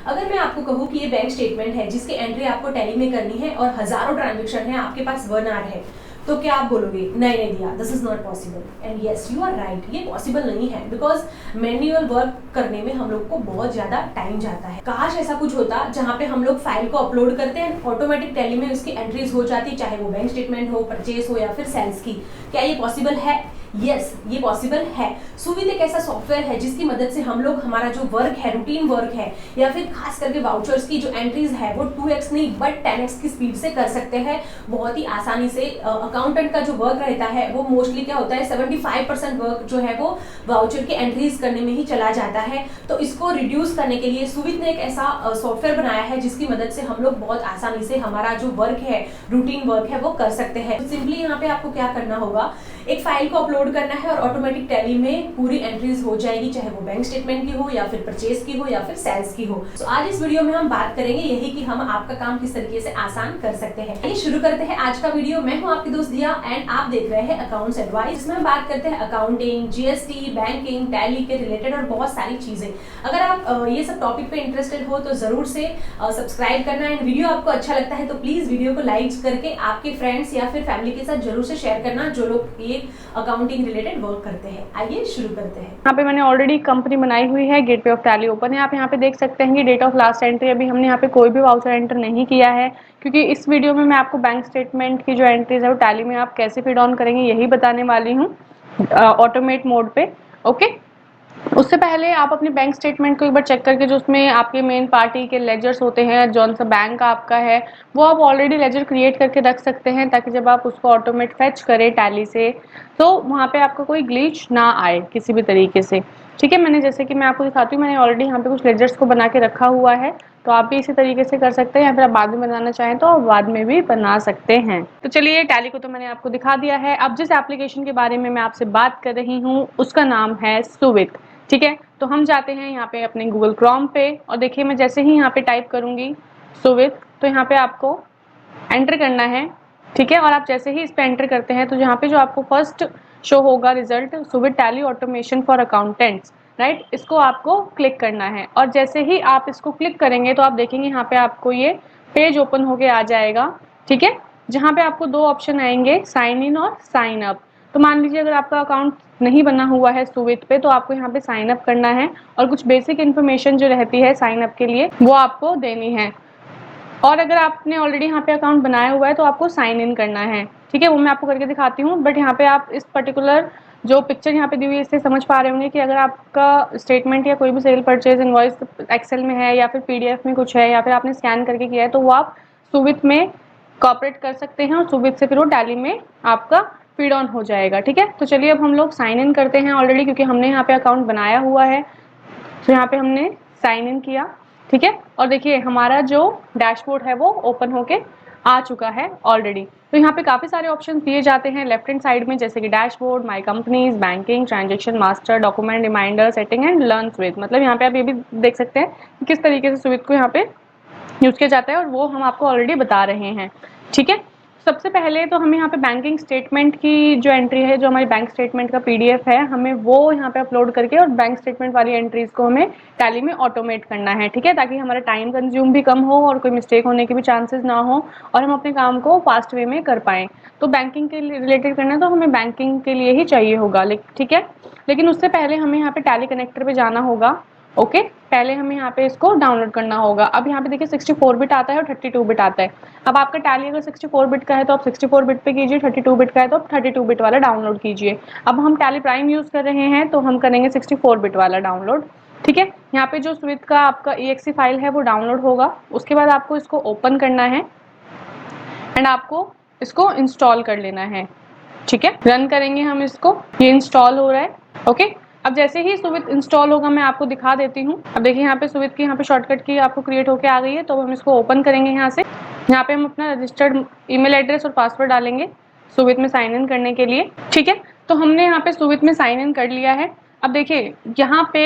अगर मैं आपको कहूँ कि ये बैंक स्टेटमेंट है जिसकी एंट्री आपको टैली में करनी है और हजारों ट्रांजेक्शन है, आपके पास 1 आवर है, तो क्या आप बोलोगे नहीं नहीं दिया, this is not possible. And yes you are right, ये पॉसिबल नहीं है बिकॉज मैन्युअल वर्क करने में हम लोग को बहुत ज्यादा टाइम जाता है। काश ऐसा कुछ होता जहां पे हम लोग फाइल को अपलोड करते हैं, ऑटोमेटिक टैली में उसकी एंट्रीज हो जाती, चाहे वो बैंक स्टेटमेंट हो, परचेस हो या फिर सेल्स की। क्या ये पॉसिबल है? यस ये पॉसिबल है। सुविध एक ऐसा सॉफ्टवेयर है जिसकी मदद से हम लोग हमारा जो वर्क है, रूटीन वर्क है, या फिर खास करके वाउचर्स की जो एंट्रीज है वो 2x नहीं बट 10x की स्पीड से कर सकते हैं बहुत ही आसानी से। अकाउंटेंट का जो वर्क रहता है वो मोस्टली क्या होता है, 75% वर्क जो है वो वाउचर की एंट्रीज करने में ही चला जाता है। तो इसको रिड्यूस करने के लिए सुविध ने एक ऐसा सॉफ्टवेयर बनाया है जिसकी मदद से हम लोग बहुत आसानी से हमारा जो वर्क है, रूटीन वर्क है, वो कर सकते हैं। तो सिंपली यहाँ पे आपको क्या करना होगा, एक फाइल को अपलोड करना है और ऑटोमेटिक टैली में पूरी एंट्रीज हो जाएगी, चाहे वो बैंक स्टेटमेंट की हो या फिर परचेस की हो या फिर सेल्स की हो। तो आज इस वीडियो में हम बात करेंगे यही कि हम आपका काम किस तरीके से आसान कर सकते हैं। ये शुरू करते हैं आज का वीडियो। मैं हूं आपकी दोस्त दिया एंड आप देख रहे हैं अकाउंट्स एडवाइस, जिसमें हम बात करते हैं अकाउंटिंग, जीएसटी, बैंकिंग, टैली के रिलेटेड और बहुत सारी चीजें। अगर आप ये सब टॉपिक पे इंटरेस्टेड हो तो जरूर से सब्सक्राइब करना एंड वीडियो आपको अच्छा लगता है तो प्लीज वीडियो को लाइक करके आपके फ्रेंड्स या फिर फैमिली के साथ जरूर से शेयर करना जो लोग ये अकाउंटिंग रिलेटेड वर्क करते हैं। आइए शुरू करते हैं। यहाँ पे मैंने ऑलरेडी कंपनी बनाई हुई है, गेटवे ऑफ टैली ओपन है। आप यहाँ पे देख सकते हैं कि डेट ऑफ लास्ट एंट्री अभी हमने यहाँ पे कोई भी वाउचर एंटर नहीं किया है, क्योंकि इस वीडियो में मैं आपको बैंक स्टेटमेंट की जो एंट्रीज है वो टैली में आप कैसे फिड ऑन करेंगे यही बताने वाली हूँ ऑटोमेट मोड पे। ओके, उससे पहले आप अपने बैंक स्टेटमेंट को एक बार चेक करके जो उसमें आपके मेन पार्टी के लेजर्स होते हैं, जौन सा बैंक आपका है वो आप ऑलरेडी लेजर क्रिएट करके रख सकते हैं, ताकि जब आप उसको ऑटोमेट फेच करें टैली से तो वहाँ पे आपका कोई ग्लिच ना आए किसी भी तरीके से। ठीक है, मैंने जैसे कि मैं आपको दिखाती हूँ, मैंने ऑलरेडी यहाँ पे कुछ लेजर्स को बना के रखा हुआ है, तो आप भी इसी तरीके से कर सकते हैं, या फिर आप बाद में बनाना चाहें तो आप बाद में भी बना सकते हैं। तो चलिए, टैली को तो मैंने आपको दिखा दिया है। अब जिस एप्लीकेशन के बारे में मैं आपसे बात कर रही हूँ उसका नाम है सुविध। ठीक है, तो हम जाते हैं यहाँ पे अपने गूगल क्रोम पे और देखिए मैं जैसे ही यहाँ पे टाइप करूंगी सुविध, तो यहाँ पे आपको एंटर करना है। ठीक है, और आप जैसे ही इस पे एंटर करते हैं तो यहाँ पे जो आपको फर्स्ट शो होगा result, Suvidh Tally automation for accountants, right, इसको आपको क्लिक करना है। और जैसे ही आप इसको क्लिक करेंगे तो आप देखेंगे यहाँ पे आपको ये पेज ओपन होके आ जाएगा। ठीक है, जहाँ पे आपको दो ऑप्शन आएंगे, साइन इन और साइन अप। तो मान लीजिए अगर आपका अकाउंट नहीं बना हुआ है सुविध पे तो आपको यहाँ पे साइन अप करना है और कुछ बेसिक इन्फॉर्मेशन जो रहती है साइन अप के लिए वो आपको देनी है। और अगर आपने ऑलरेडी यहाँ पे अकाउंट बनाया हुआ है तो आपको साइन इन करना है। ठीक है, वो मैं आपको करके दिखाती हूँ, बट यहाँ पे आप इस पर्टिकुलर जो पिक्चर यहाँ पे दी हुई है इससे समझ पा रहे होंगे कि अगर आपका स्टेटमेंट या कोई भी सेल परचेज इनवॉइस एक्सेल में है या फिर पीडीएफ में कुछ है या फिर आपने स्कैन करके किया है तो वो आप सुविध में कॉपरेट कर सकते हैं और सुविध से फिर वो टैली में आपका फीड ऑन हो जाएगा। ठीक है, तो चलिए अब हम लोग साइन इन करते हैं ऑलरेडी, क्योंकि हमने यहाँ पे अकाउंट बनाया हुआ है, तो यहाँ पे हमने साइन इन किया। ठीक है, और देखिए हमारा जो डैशबोर्ड है वो ओपन होके आ चुका है ऑलरेडी। तो यहाँ पे काफी सारे ऑप्शन दिए जाते हैं लेफ्ट हैंड साइड में, जैसे कि dashboard, my companies, banking, transaction master, document reminder, setting and learn Suvidh. मतलब यहाँ पे आप ये भी देख सकते हैं कि किस तरीके से सुविध को यहाँ पे यूज किया जाता है और वो हम आपको ऑलरेडी बता रहे हैं। ठीक है, सबसे पहले तो हमें यहाँ पे बैंकिंग स्टेटमेंट की जो एंट्री है, जो हमारी बैंक स्टेटमेंट का पीडीएफ है, हमें वो यहाँ पे अपलोड करके और बैंक स्टेटमेंट वाली एंट्रीज को हमें टैली में ऑटोमेट करना है। ठीक है, ताकि हमारा टाइम कंज्यूम भी कम हो और कोई मिस्टेक होने के भी चांसेस ना हो और हम अपने काम को फास्ट वे में कर पाएं। तो बैंकिंग के रिलेटेड करना है तो हमें बैंकिंग के लिए ही चाहिए होगा। ठीक है, लेकिन उससे पहले हमें यहाँ पे टैली कनेक्टर पे जाना होगा। ओके, पहले हमें यहाँ पे इसको डाउनलोड करना होगा। अब यहाँ पे देखिए 64 बिट आता है और 32 बिट आता है। अब आपका टैली अगर 64 बिट का है तो आप 64 बिट पे कीजिए, 32 बिट का है तो आप 32 बिट वाला डाउनलोड कीजिए। अब हम टैली प्राइम यूज कर रहे हैं तो हम करेंगे 64 बिट वाला डाउनलोड। ठीक है, यहाँ पे जो सुविध का आपका EXE फाइल है वो डाउनलोड होगा, उसके बाद आपको इसको ओपन करना है एंड आपको इसको इंस्टॉल कर लेना है। ठीक है, रन करेंगे हम इसको, ये इंस्टॉल हो रहा है। ओके, अब जैसे ही सुविध इंस्टॉल होगा मैं आपको दिखा देती हूँ। अब देखिए यहाँ पे सुविध की यहाँ पे शॉर्टकट की आपको क्रिएट होके आ गई है, तो हम इसको ओपन करेंगे। यहाँ से यहाँ पे हम अपना रजिस्टर्ड ईमेल एड्रेस और पासवर्ड डालेंगे सुविध में साइन इन करने के लिए। ठीक है, तो हमने यहाँ पे सुविध में साइन इन कर लिया है। अब देखिए यहाँ पे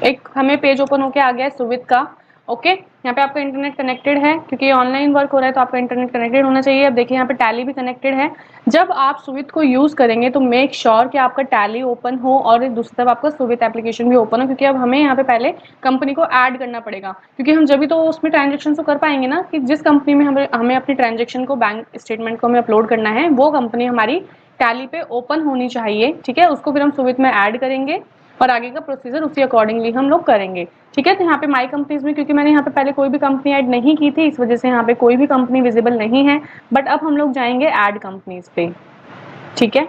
एक हमें पेज ओपन होके आ गया है सुविध का, ओके, यहाँ पे आपका इंटरनेट कनेक्टेड है क्योंकि ऑनलाइन वर्क हो रहा है तो आपका इंटरनेट कनेक्टेड होना चाहिए। अब देखिए यहाँ पे टैली भी कनेक्टेड है। जब आप सुविध को यूज करेंगे तो मेक श्योर कि आपका टैली ओपन हो और दूसरी तरफ आपका सुविध एप्लीकेशन भी ओपन हो, क्योंकि अब हमें यहाँ पे पहले कंपनी को ऐड करना पड़ेगा, क्योंकि हम जब भी तो उसमें ट्रांजेक्शन तो कर पाएंगे ना, कि जिस कंपनी में हमें अपनी ट्रांजेक्शन को, बैंक स्टेटमेंट को हमें अपलोड करना है, वो कंपनी हमारी टैली पे ओपन होनी चाहिए। ठीक है, उसको फिर हम सुविध में ऐड करेंगे और आगे का प्रोसीजर उसी अकॉर्डिंगली हम लोग करेंगे। ठीक है, तो यहाँ पे माई कंपनीज में, क्योंकि मैंने यहाँ पे पहले कोई भी कंपनी ऐड नहीं की थी, इस वजह से यहाँ पे कोई भी कंपनी विजिबल नहीं है, बट अब हम लोग जाएंगे ऐड कंपनीज पे। ठीक है,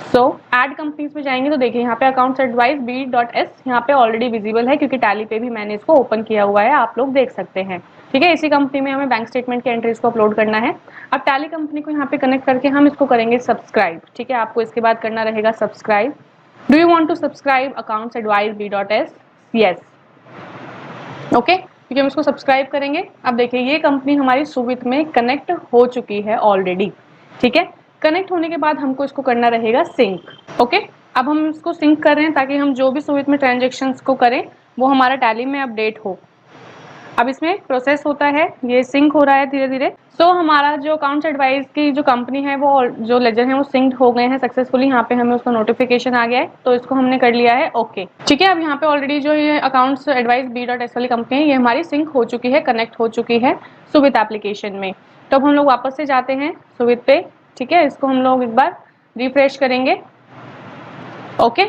सो ऐड कंपनीज में जाएंगे तो देखिए यहाँ पे अकाउंट्स एडवाइस B.S यहाँ पे ऑलरेडी विजिबल है, क्योंकि टैली पे भी मैंने इसको ओपन किया हुआ है, आप लोग देख सकते हैं। ठीक है, इसी कंपनी में हमें बैंक स्टेटमेंट के एंट्रीज को अपलोड करना है। अब टैली कंपनी को यहाँ पे कनेक्ट करके हम इसको करेंगे सब्सक्राइब। ठीक है, आपको इसके बाद करना रहेगा subscribe. Do you want to subscribe accounts advice B.S? Yes, okay, क्योंकि हम इसको सब्सक्राइब करेंगे। अब देखिए ये कंपनी हमारी सुविध में कनेक्ट हो चुकी है ऑलरेडी। ठीक है, कनेक्ट होने के बाद हमको इसको करना रहेगा सिंक। ओके, अब हम इसको सिंक कर रहे हैं ताकि हम जो भी सुविध में ट्रांजेक्शन्स को करें वो हमारा टैली में अपडेट हो। अब इसमें प्रोसेस होता है, ये सिंक हो रहा है धीरे धीरे। सो हमारा जो अकाउंट्स एडवाइस की जो कंपनी है, वो जो लेजर है वो सिंक्ड हो गए हैं सक्सेसफुली। यहाँ पे हमें उसका नोटिफिकेशन आ गया है, तो इसको हमने कर लिया है ओके। ठीक है, अब यहाँ पे ऑलरेडी जो ये अकाउंट्स एडवाइस B.S वाली कंपनी है, ये हमारी सिंक हो चुकी है, कनेक्ट हो चुकी है सुविध एप्लीकेशन में। तो अब हम लोग वापस से जाते हैं सुविध पे। ठीक है, इसको हम लोग एक बार रिफ्रेश करेंगे। ओके,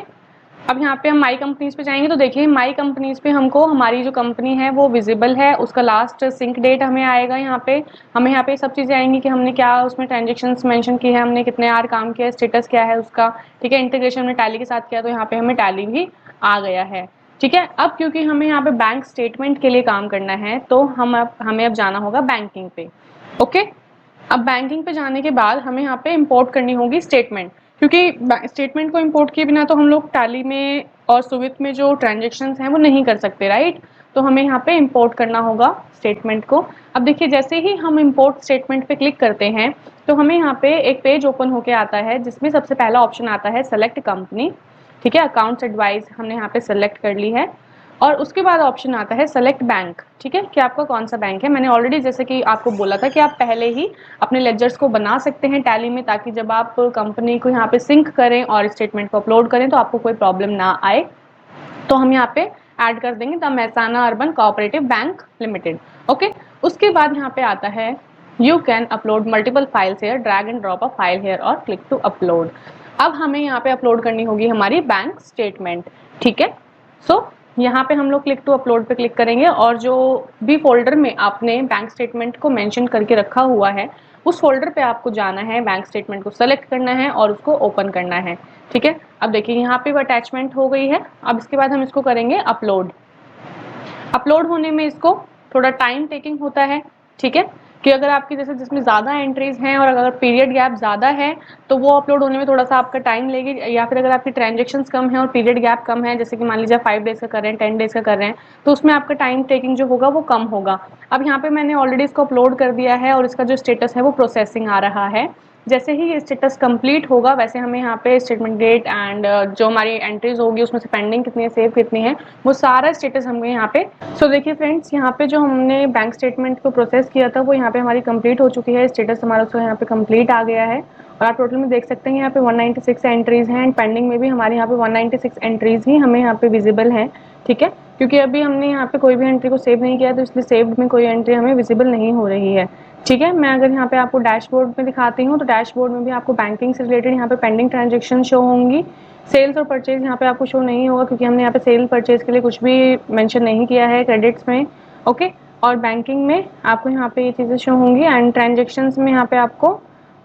अब यहाँ पे हम माई कंपनीज पे जाएंगे तो देखिए माई कंपनीज पे हमको हमारी जो कंपनी है वो विजिबल है, उसका लास्ट सिंक डेट हमें आएगा। यहाँ पे हमें यहाँ पे सब चीज़ें आएंगी कि हमने क्या उसमें ट्रांजेक्शन्स मेंशन की है, हमने कितने आर काम किया है, स्टेटस क्या है उसका। ठीक है, इंटीग्रेशन में टैली के साथ किया तो यहाँ पे हमें टैली भी आ गया है। ठीक है, अब क्योंकि हमें यहाँ पे बैंक स्टेटमेंट के लिए काम करना है तो हमें अब जाना होगा बैंकिंग पे। ओके, अब बैंकिंग पे जाने के बाद हमें यहाँ पे इंपोर्ट करनी होगी स्टेटमेंट, क्योंकि स्टेटमेंट को इंपोर्ट किए बिना तो हम लोग टैली में और सुविध में जो ट्रांजेक्शन्स हैं वो नहीं कर सकते, राइट। तो हमें यहाँ पे इंपोर्ट करना होगा स्टेटमेंट को। अब देखिए जैसे ही हम इंपोर्ट स्टेटमेंट पे क्लिक करते हैं तो हमें यहाँ पे एक पेज ओपन होके आता है, जिसमें सबसे पहला ऑप्शन आता है सेलेक्ट कंपनी। ठीक है, अकाउंट्स एडवाइस हमने यहाँ पे सेलेक्ट कर ली है, और उसके बाद ऑप्शन आता है सेलेक्ट बैंक। ठीक है, कि आपका कौन सा बैंक है। मैंने ऑलरेडी जैसे कि आपको बोला था कि आप पहले ही अपने लेजर्स को बना सकते हैं टैली में, ताकि जब आप कंपनी को यहाँ पे सिंक करें और स्टेटमेंट को अपलोड करें तो आपको कोई प्रॉब्लम ना आए। तो हम यहाँ पे ऐड कर देंगे the Mehsana urban cooperative bank limited. Okay, उसके बाद यहाँ पे आता है you can upload multiple files here, drag and drop a file here और क्लिक टू अपलोड। अब हमें यहाँ पे अपलोड करनी होगी हमारी बैंक स्टेटमेंट। ठीक है, सो यहाँ पे हम लोग क्लिक टू अपलोड पे क्लिक करेंगे, और जो भी फोल्डर में आपने बैंक स्टेटमेंट को मेंशन करके रखा हुआ है उस फोल्डर पे आपको जाना है, बैंक स्टेटमेंट को सेलेक्ट करना है और उसको ओपन करना है। ठीक है, अब देखिए यहाँ पे वो अटैचमेंट हो गई है। अब इसके बाद हम इसको करेंगे अपलोड। अपलोड होने में इसको थोड़ा टाइम टेकिंग होता है। ठीक है, कि अगर आपकी जैसे जिसमें ज़्यादा एंट्रीज हैं और अगर पीरियड गैप ज़्यादा है तो वो अपलोड होने में थोड़ा सा आपका टाइम लेगी, या फिर अगर आपकी ट्रांजेक्शन्स कम है और पीरियड गैप कम है, जैसे कि मान लीजिए 5 डेज़ का कर रहे हैं, 10 डेज़ का कर रहे हैं, तो उसमें आपका टाइम टेकिंग जो होगा वो कम होगा। अब यहाँ पे मैंने ऑलरेडी इसको अपलोड कर दिया है और इसका जो स्टेटस है वो प्रोसेसिंग आ रहा है। जैसे ही ये स्टेटस कंप्लीट होगा वैसे हमें यहाँ पे स्टेटमेंट डेट एंड जो हमारी एंट्रीज होगी उसमें से पेंडिंग कितनी है, सेव कितनी है, वो सारा स्टेटस हमें यहाँ पे। सो देखिए फ्रेंड्स, यहाँ पे जो हमने बैंक स्टेटमेंट को प्रोसेस किया था वो यहाँ पे हमारी कंप्लीट हो चुकी है, स्टेटस हमारा उसका यहाँ पे कंप्लीट आ गया है। और आप टोटल में देख सकते हैं यहाँ पे 196 एंट्रीज हैं, एंड पेंडिंग में भी हमारे यहाँ पे 196 एंट्रीज ही हमें यहाँ पे विजिबल हैं। ठीक है, क्योंकि अभी हमने यहाँ पे कोई भी एंट्री को सेव नहीं किया तो इसलिए सेव्ड में कोई एंट्री हमें विजिबल नहीं हो रही है। ठीक है, मैं अगर यहाँ पे आपको डैशबोर्ड में दिखाती हूँ तो डैशबोर्ड में भी आपको बैंकिंग से रिलेटेड यहाँ पे पेंडिंग ट्रांजेक्शन शो होंगी। सेल्स और परचेज यहाँ पे आपको शो नहीं होगा, क्योंकि हमने यहाँ पे सेल परचेज के लिए कुछ भी मेंशन नहीं किया है क्रेडिट्स में। ओके, और बैंकिंग में आपको यहाँ पे ये चीज़ें शो होंगी, एंड ट्रांजेक्शन्स में यहाँ पे आपको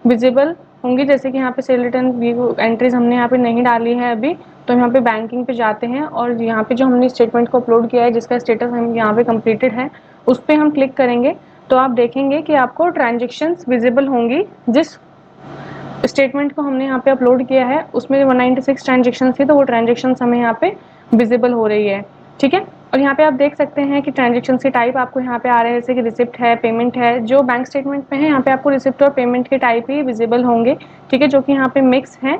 विजिबल होंगी, जैसे कि यहाँ पे सेल रिटर्न एंट्रीज हमने यहाँ पे नहीं डाली है अभी। तो यहाँ पे बैंकिंग पे जाते हैं और यहाँ पे जो हमने स्टेटमेंट को अपलोड किया है जिसका स्टेटस हम यहाँ पे कंप्लीटेड है उस पर हम क्लिक करेंगे तो आप देखेंगे कि आपको ट्रांजेक्शन्स विजिबल होंगी। जिस स्टेटमेंट को हमने यहाँ पे अपलोड किया है उसमें 196 ट्रांजेक्शन थी, तो वो ट्रांजेक्शन हमें यहाँ पे विजिबल हो रही है। ठीक है, और यहाँ पे आप देख सकते हैं कि ट्रांजेक्शन के टाइप आपको यहाँ पे आ रहे हैं, जैसे कि रिसिप्ट है, पेमेंट है। जो बैंक स्टेटमेंट पे है यहाँ पे आपको रिसिप्ट और पेमेंट के टाइप ही विजिबल होंगे। ठीक है, जो कि यहाँ पे मिक्स है,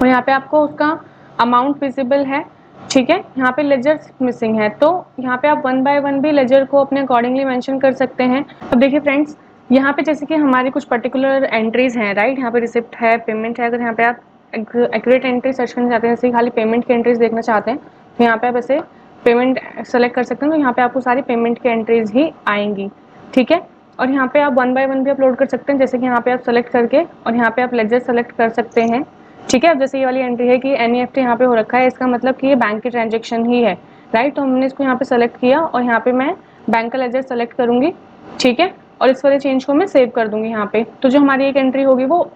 और यहाँ पे आपको उसका अमाउंट विजिबल है। ठीक है, यहाँ पे लेजर मिसिंग है, तो यहाँ पे आप वन बाय वन भी लेजर को अपने अकॉर्डिंगली मेंशन कर सकते हैं। अब देखिए फ्रेंड्स, यहाँ पे जैसे कि हमारी कुछ पर्टिकुलर एंट्रीज हैं, राइट, यहाँ पे रिसिप्ट है, पेमेंट है। अगर यहाँ पे आप एक्यूरेट एंट्री सर्च करना चाहते हैं, जैसे खाली पेमेंट की एंट्रीज देखना चाहते हैं, तो यहाँ पे आप ऐसे पेमेंट सेलेक्ट कर सकते हैं, तो यहाँ पे आपको सारी पेमेंट की एंट्रीज ही आएंगी। ठीक है, और यहाँ पे आप वन बाय वन भी अपलोड कर सकते हैं, जैसे कि यहाँ पे आप सेलेक्ट करके और यहाँ पे आप लेजर सेलेक्ट कर सकते हैं। ठीक है, अब जैसे ये वाली एंट्री है कि एनईएफटी यहाँ पे हो रखा है, इसका मतलब कि ये बैंक की ट्रांजेक्शन ही है, राइट। तो हमने इसको यहाँ पे सेलेक्ट किया और यहाँ पे मैं बैंक का लेजर सेलेक्ट करूंगी। ठीक है, और इस वाले चेंज को मैं सेव कर दूंगी यहाँ पे, तो जो हमारी एक एंट्री होगी वो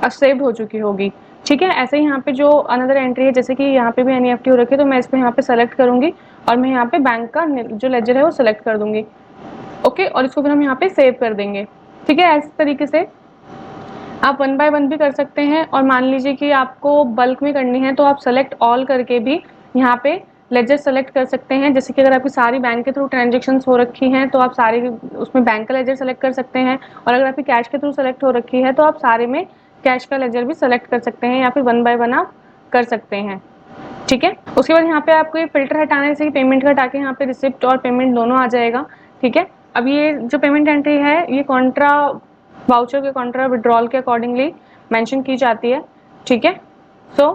सेव्ड हो चुकी होगी। ठीक है, ऐसे ही यहाँ पे जो अनदर एंट्री है, जैसे कि यहाँ पे भी एनईएफटी हो रखी है, तो मैं इसको यहाँ पे सेलेक्ट करूंगी और मैं यहाँ पे बैंक का जो लेजर है वो सेलेक्ट कर दूंगी। ओके, और इसको फिर हम यहाँ पे सेव कर देंगे। ठीक है, इस तरीके से आप वन बाय वन भी कर सकते हैं, और मान लीजिए कि आपको बल्क में करनी है तो आप सेलेक्ट ऑल करके भी यहाँ पे लेजर सेलेक्ट कर सकते हैं। जैसे कि अगर आपकी सारी बैंक के थ्रू ट्रांजेक्शन्स हो रखी हैं तो आप सारी उसमें बैंक का लेजर सेलेक्ट कर सकते हैं, और अगर आपकी कैश के थ्रू सेलेक्ट हो रखी है तो आप सारे में कैश का लेजर भी सेलेक्ट कर सकते हैं, या फिर वन बाय वन आप कर सकते हैं। ठीक है, उसके बाद यहाँ पे आपको ये फिल्टर हटाने से पेमेंट का हटा के यहाँ पे रिसिप्ट और पेमेंट दोनों आ जाएगा। ठीक है, अब ये जो पेमेंट एंट्री है ये कॉन्ट्रा वाउचर के कॉन्ट्रा विड्रॉल के अकॉर्डिंगली मेंशन की जाती है। ठीक है, सो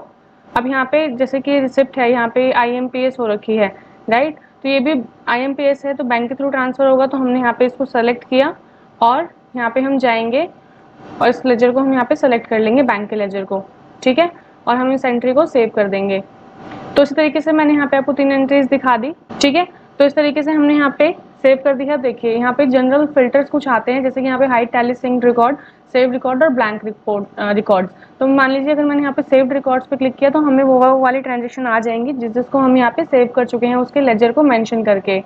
अब यहाँ पे जैसे कि रिसिप्ट है, यहाँ पे आईएमपीएस हो रखी है, राइट, तो ये भी आईएमपीएस है तो बैंक के थ्रू ट्रांसफर होगा, तो हमने यहाँ पे इसको सेलेक्ट किया और यहाँ पे हम जाएंगे और इस लेजर को हम यहाँ पे सेलेक्ट कर लेंगे, बैंक के लेजर को। ठीक है, और हम इस एंट्री को सेव कर देंगे। तो इसी तरीके से मैंने यहाँ पे आपको 3 एंट्रीज दिखा दी। ठीक है, तो इस तरीके से हमने यहाँ पे सेव कर दिया। देखिए यहाँ पे जनरल फिल्टर्स कुछ आते हैं, जैसे कि यहाँ पे hide tally synced record, save record और ब्लैंक रिकॉर्ड्स। तो मान लीजिए अगर मैंने यहाँ पे सेव्ड रिकॉर्ड्स पे क्लिक किया तो हमें वो वाली ट्रांजेक्शन आ जाएंगी जिसको हम यहाँ पे सेव कर चुके हैं उसके लेजर को मेंशन करके,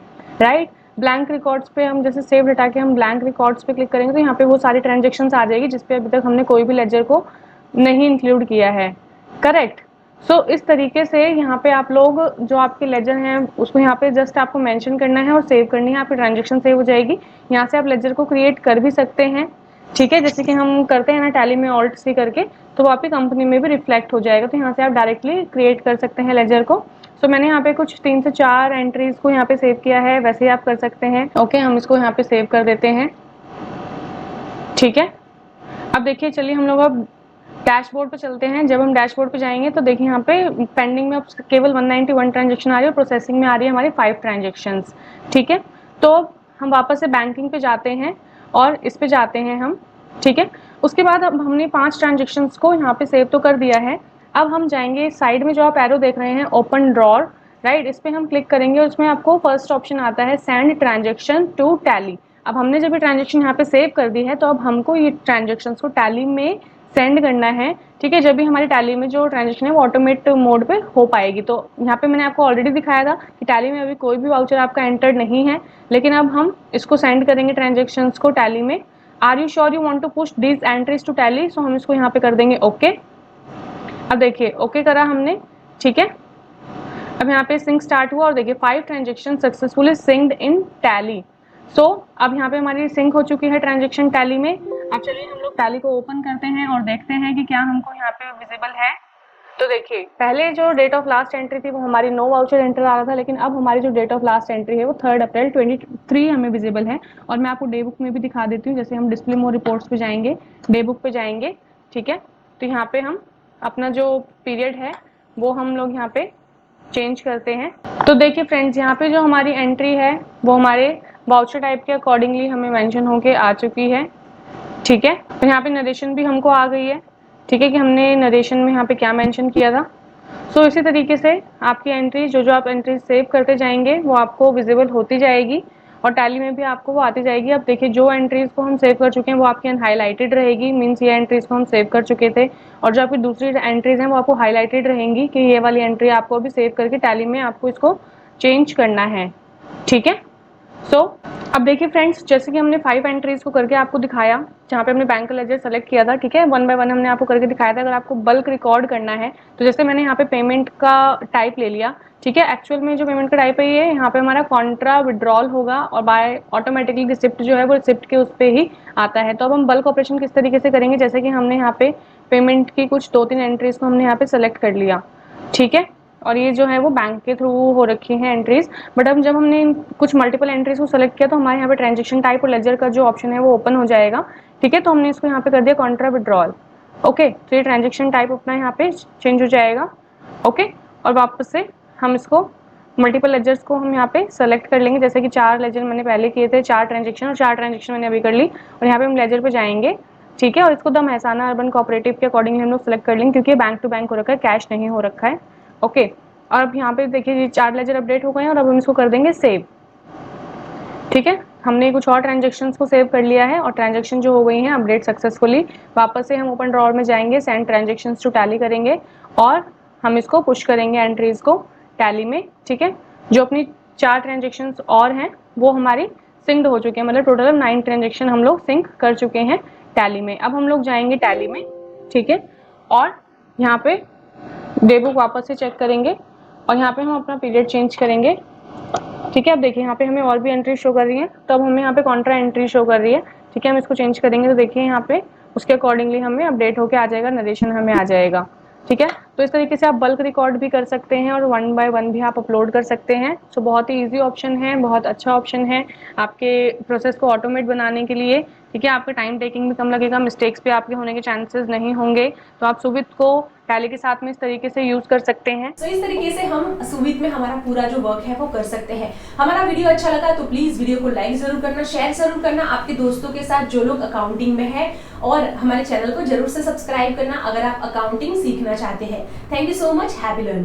राइट। ब्लैंक रिकॉर्ड्स पे हम जैसे सेव हटा के हम ब्लैंक रिकॉर्ड्स पे क्लिक करेंगे तो यहाँ पे वो सारी ट्रांजेक्शन आ जाएगी जिसपे अभी तक हमने कोई भी लेजर को नहीं इंक्लूड किया है, करेक्ट। सो इस तरीके से यहाँ पे आप लोग जो आपके लेजर हैं उसको यहाँ पे जस्ट आपको मेंशन करना है और सेव करनी है, आपकी ट्रांजेक्शन सेव हो जाएगी। यहाँ से आप लेजर को क्रिएट कर भी सकते हैं। ठीक है, जैसे कि हम करते हैं ना टैली में ऑल्ट सी करके, तो वो आपकी कंपनी में भी रिफ्लेक्ट हो जाएगा, तो यहाँ से आप डायरेक्टली क्रिएट कर सकते हैं लेजर को। सो मैंने यहाँ पे कुछ 3 से 4 एंट्रीज को यहाँ पे सेव किया है, वैसे ही आप कर सकते हैं। ओके, हम इसको यहाँ पे सेव कर देते हैं। ठीक है, अब देखिए चलिए हम लोग अब डैशबोर्ड पे चलते हैं। जब हम डैशबोर्ड पे जाएंगे तो देखिए यहाँ पे पेंडिंग में केवल 191 ट्रांजेक्शन आ रही है और प्रोसेसिंग में आ रही है हमारी 5 ट्रांजेक्शंस। ठीक है, तो हम वापस से बैंकिंग पे जाते हैं और इस पे जाते हैं हम। ठीक है, उसके बाद अब हमने 5 ट्रांजेक्शंस को यहाँ पे सेव तो कर दिया है। अब हम जाएंगे साइड में जो आप एरो देख रहे हैं ओपन ड्रॉर, राइट, इस पे हम क्लिक करेंगे और उसमें आपको फर्स्ट ऑप्शन आता है सेंड ट्रांजेक्शन टू टैली। अब हमने जब ये ट्रांजेक्शन यहाँ पे सेव कर दी है तो अब हमको ये ट्रांजेक्शन्स को टैली में सेंड करना है। ठीक है, जब भी हमारी टैली में जो ट्रांजेक्शन है वो ऑटोमेट मोड पे हो पाएगी। तो यहाँ पे मैंने आपको ऑलरेडी दिखाया था कि टैली में अभी कोई भी वाउचर आपका एंटर्ड नहीं है, लेकिन अब हम इसको सेंड करेंगे ट्रांजेक्शन्स को टैली में। Are you sure you want to push these entries to Tally, so हम इसको यहाँ पे कर देंगे ओके। अब देखिए ओके करा हमने। ठीक है, अब यहाँ पे सिंक स्टार्ट हुआ और देखिए 5 ट्रांजेक्शन सक्सेसफुली सिंक्ड इन टैली। सो अब यहाँ पे हमारी सिंक हो चुकी है ट्रांजेक्शन टैली में। अब चलिए हम लोग टैली को ओपन करते हैं और देखते हैं कि क्या हमको यहाँ पे विजिबल है। तो देखिए पहले जो डेट ऑफ लास्ट एंट्री थी वो हमारी नो वाउचर एंटर आ रहा था, लेकिन अब हमारी जो डेट ऑफ लास्ट एंट्री है वो 3 अप्रैल 23 हमें विजिबल है। और मैं आपको डे बुक में भी दिखा देती हूँ, जैसे हम डिस्प्ले मोर रिपोर्ट्स पे जाएंगे, डे बुक पे जाएंगे। ठीक है, तो यहाँ पे हम अपना जो पीरियड है वो हम लोग यहाँ पे चेंज करते हैं। तो देखिए फ्रेंड्स, यहाँ पे जो हमारी एंट्री है वो हमारे वाउचर टाइप के अकॉर्डिंगली हमें मेंशन होके आ चुकी है। ठीक है, तो यहाँ पे नरेशन भी हमको आ गई है। ठीक है, कि हमने नरेशन में यहाँ पे क्या मेंशन किया था। सो इसी तरीके से आपकी एंट्री जो आप एंट्री सेव करते जाएंगे वो आपको विजिबल होती जाएगी और टैली में भी आपको वो आती जाएगी। अब देखिए जो एंट्रीज को हम सेव कर चुके हैं वो आपकी हाईलाइटेड रहेगी, मीन्स ये एंट्रीज को हम सेव कर चुके थे, और जो आपकी दूसरी एंट्रीज हैं वो आपको हाईलाइटेड रहेंगी कि ये वाली एंट्री आपको अभी सेव करके टैली में आपको इसको चेंज करना है। ठीक है, सो अब देखिए फ्रेंड्स, जैसे कि हमने 5 एंट्रीज को करके आपको दिखाया जहाँ पे हमने बैंक का लेजर सेलेक्ट किया था। ठीक है, 1 बाय 1 हमने आपको करके दिखाया था। अगर आपको बल्क रिकॉर्ड करना है तो जैसे मैंने यहाँ पे पेमेंट का टाइप ले लिया। ठीक है, एक्चुअल में जो पेमेंट का टाइप है ये यहाँ पे हमारा कॉन्ट्रा विड्रॉल होगा और बाय ऑटोमेटिकली रिसिप्ट जो है वो रिसिप्ट के उस पर ही आता है। तो अब हम बल्क ऑपरेशन किस तरीके से करेंगे, जैसे कि हमने यहाँ पे पेमेंट की कुछ 2-3 एंट्रीज को हमने यहाँ पे सेलेक्ट कर लिया। ठीक है, और ये जो है वो बैंक के थ्रू हो रखी है एंट्रीज। बट अब जब हमने कुछ मल्टीपल एंट्रीज को सेलेक्ट किया तो हमारे यहाँ पे ट्रांजेक्शन टाइप और लेजर का जो ऑप्शन है वो ओपन हो जाएगा। ठीक है, तो हमने इसको यहाँ पे कर दिया कॉन्ट्रा विड्रॉल। ओके, तो ये ट्रांजेक्शन टाइप अपना यहाँ पे चेंज हो जाएगा। ओके, और वापस से हम इसको मल्टीपल लेजर्स को हम यहाँ पे सेलेक्ट कर लेंगे, जैसे कि 4 लेजर मैंने पहले किए थे, 4 ट्रांजेक्शन और 4 ट्रांजेक्शन मैंने अभी कर ली, और यहाँ पे हम लेजर पे जाएंगे। ठीक है, और इसको द मेहसाना अर्बन कोऑपरेटिव के अकॉर्डिंगली हम लोग सेलेक्ट कर लेंगे, क्योंकि बैंक टू बैंक हो रखा है, कैश नहीं हो रखा है। ओके, और अब यहाँ पे देखिए ये 4 लेजर अपडेट हो गए हैं और अब हम इसको कर देंगे सेव। ठीक है, हमने कुछ और ट्रांजेक्शन्स को सेव कर लिया है और ट्रांजेक्शन जो हो गई हैं अपडेट सक्सेसफुली। वापस से हम ओपन ड्रॉअर में जाएंगे, सेंड ट्रांजेक्शन्स टू टैली करेंगे और हम इसको पुश करेंगे एंट्रीज को टैली में। ठीक है, जो अपनी 4 ट्रांजेक्शन्स और हैं वो हमारी सिंक्ड हो चुके हैं, मतलब टोटल 9 ट्रांजेक्शन हम लोग सिंक कर चुके हैं टैली में। अब हम लोग जाएंगे टैली में। ठीक है, और यहाँ पे डे बुक वापस से चेक करेंगे और यहाँ पे हम अपना पीरियड चेंज करेंगे। ठीक है, अब देखिए यहाँ पे हमें और भी एंट्री शो कर रही है, तब हमें यहाँ पे कॉन्ट्रा एंट्री शो कर रही है। ठीक है, हम इसको चेंज करेंगे तो देखिए यहाँ पे उसके अकॉर्डिंगली हमें अपडेट होके आ जाएगा, नरेशन हमें आ जाएगा। ठीक है, तो इस तरीके से आप बल्क रिकॉर्ड भी कर सकते हैं और 1 बाय 1 भी आप अपलोड कर सकते हैं। सो बहुत ही ईजी ऑप्शन है, बहुत अच्छा ऑप्शन है आपके प्रोसेस को ऑटोमेट बनाने के लिए। ठीक है, आपका टाइम टेकिंग भी कम लगेगा, मिस्टेक्स भी आपके होने के चांसेस नहीं होंगे। तो आप सुविध को टैली के साथ में इस तरीके से यूज कर सकते हैं। तो इस तरीके से हम सुविध में हमारा पूरा जो वर्क है वो कर सकते हैं। हमारा वीडियो अच्छा लगा तो प्लीज वीडियो को लाइक जरूर करना, शेयर जरूर करना आपके दोस्तों के साथ जो लोग अकाउंटिंग में है, और हमारे चैनल को जरूर से सब्सक्राइब करना अगर आप अकाउंटिंग सीखना चाहते हैं। Thank you so much, happy learning.